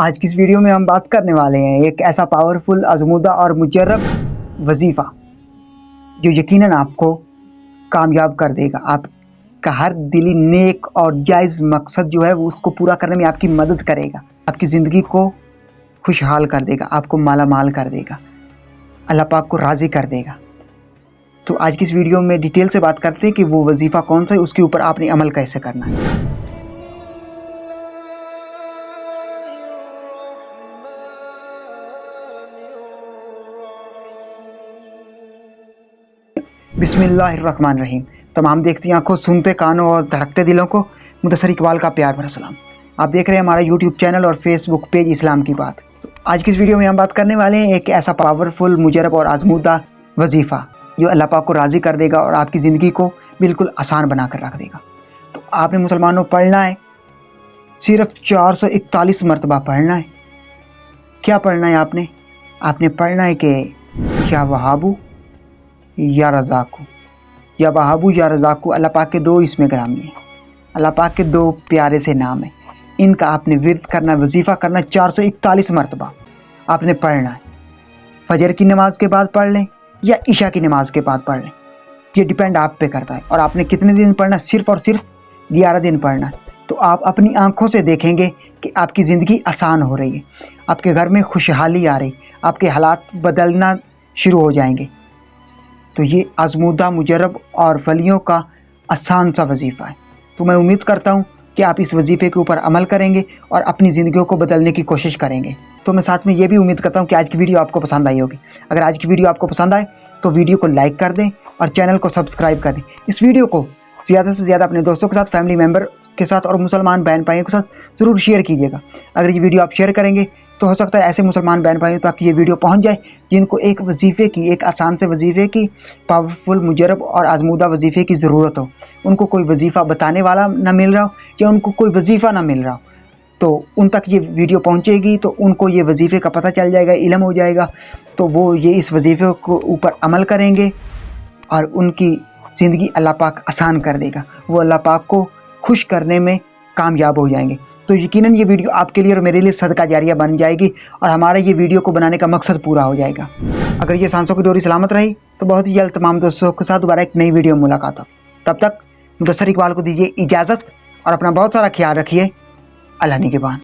آج کی اس ویڈیو میں ہم بات کرنے والے ہیں ایک ایسا پاورفل آزمودہ اور مجرب وظیفہ جو یقیناً آپ کو کامیاب کر دے گا. آپ کا ہر دلی نیک اور جائز مقصد جو ہے وہ اس کو پورا کرنے میں آپ کی مدد کرے گا. آپ کی زندگی کو خوشحال کر دے گا, آپ کو مالا مال کر دے گا, اللہ پاک کو راضی کر دے گا. تو آج کی اس ویڈیو میں ڈیٹیل سے بات کرتے ہیں کہ وہ وظیفہ کون سا ہے, اس کے اوپر آپ نے عمل کیسے کرنا ہے. بسم اللہ الرحمن الرحیم. تمام دیکھتی آنکھوں, سنتے کانوں اور دھڑکتے دلوں کو مدثر اقبال کا پیار بھرا سلام. آپ دیکھ رہے ہیں ہمارا یوٹیوب چینل اور فیس بک پیج اسلام کی بات. تو آج کی اس ویڈیو میں ہم بات کرنے والے ہیں ایک ایسا پاورفل مجرب اور آزمودہ وظیفہ جو اللہ پاک کو راضی کر دے گا اور آپ کی زندگی کو بالکل آسان بنا کر رکھ دے گا. تو آپ نے مسلمانوں پڑھنا ہے, صرف 441 مرتبہ پڑھنا ہے. کیا پڑھنا ہے آپ نے پڑھنا ہے کہ یا وہابو یا رزاقو, یا وہابو یا رزاقو اللہ پاک کے دو اسم گرامی ہیں, اللہ پاک کے دو پیارے سے نام ہیں. ان کا آپ نے ورد کرنا, وظیفہ کرنا 441 مرتبہ آپ نے پڑھنا ہے. فجر کی نماز کے بعد پڑھ لیں یا عشاء کی نماز کے بعد پڑھ لیں, یہ ڈیپینڈ آپ پہ کرتا ہے. اور آپ نے کتنے دن پڑھنا, صرف اور صرف 11 دن پڑھنا ہے. تو آپ اپنی آنکھوں سے دیکھیں گے کہ آپ کی زندگی آسان ہو رہی ہے, آپ کے گھر میں خوشحالی آ رہی, آپ کے حالات بدلنا شروع ہو جائیں گے. تو یہ آزمودہ مجرب اور ولیوں کا آسان سا وظیفہ ہے. تو میں امید کرتا ہوں کہ آپ اس وظیفے کے اوپر عمل کریں گے اور اپنی زندگیوں کو بدلنے کی کوشش کریں گے. تو میں ساتھ میں یہ بھی امید کرتا ہوں کہ آج کی ویڈیو آپ کو پسند آئی ہوگی. اگر آج کی ویڈیو آپ کو پسند آئے تو ویڈیو کو لائک کر دیں اور چینل کو سبسکرائب کر دیں. اس ویڈیو کو زیادہ سے زیادہ اپنے دوستوں کے ساتھ, فیملی ممبر کے ساتھ اور مسلمان بہن بھائیوں کے ساتھ ضرور شیئر کیجیے گا. اگر یہ ویڈیو آپ شیئر کریں گے تو ہو سکتا ہے ایسے مسلمان بہن بھائیوں تک یہ ویڈیو پہنچ جائے جن کو ایک وظیفے کی, ایک آسان سے وظیفے کی, پاورفل مجرب اور آزمودہ وظیفے کی ضرورت ہو. ان کو کوئی وظیفہ بتانے والا نہ مل رہا ہو یا ان کو کوئی وظیفہ نہ مل رہا ہو, تو ان تک یہ ویڈیو پہنچے گی تو ان کو یہ وظیفے کا پتہ چل جائے گا, علم ہو جائے گا. تو وہ یہ اس وظیفے کو اوپر عمل کریں گے اور ان کی زندگی اللہ پاک آسان کر دے گا. وہ اللہ پاک کو خوش کرنے میں کامیاب ہو جائیں گے. تو یقیناً یہ ویڈیو آپ کے لیے اور میرے لیے صدقہ جاریہ بن جائے گی اور ہمارا یہ ویڈیو کو بنانے کا مقصد پورا ہو جائے گا. اگر یہ سانسوں کی ڈوری سلامت رہی تو بہت ہی جلد تمام دوستوں کے ساتھ دوبارہ ایک نئی ویڈیو میں ملاقات ہو. تب تک مدثر اقبال کو دیجیے اجازت اور اپنا بہت سارا خیال رکھیے. اللہ نگہبان.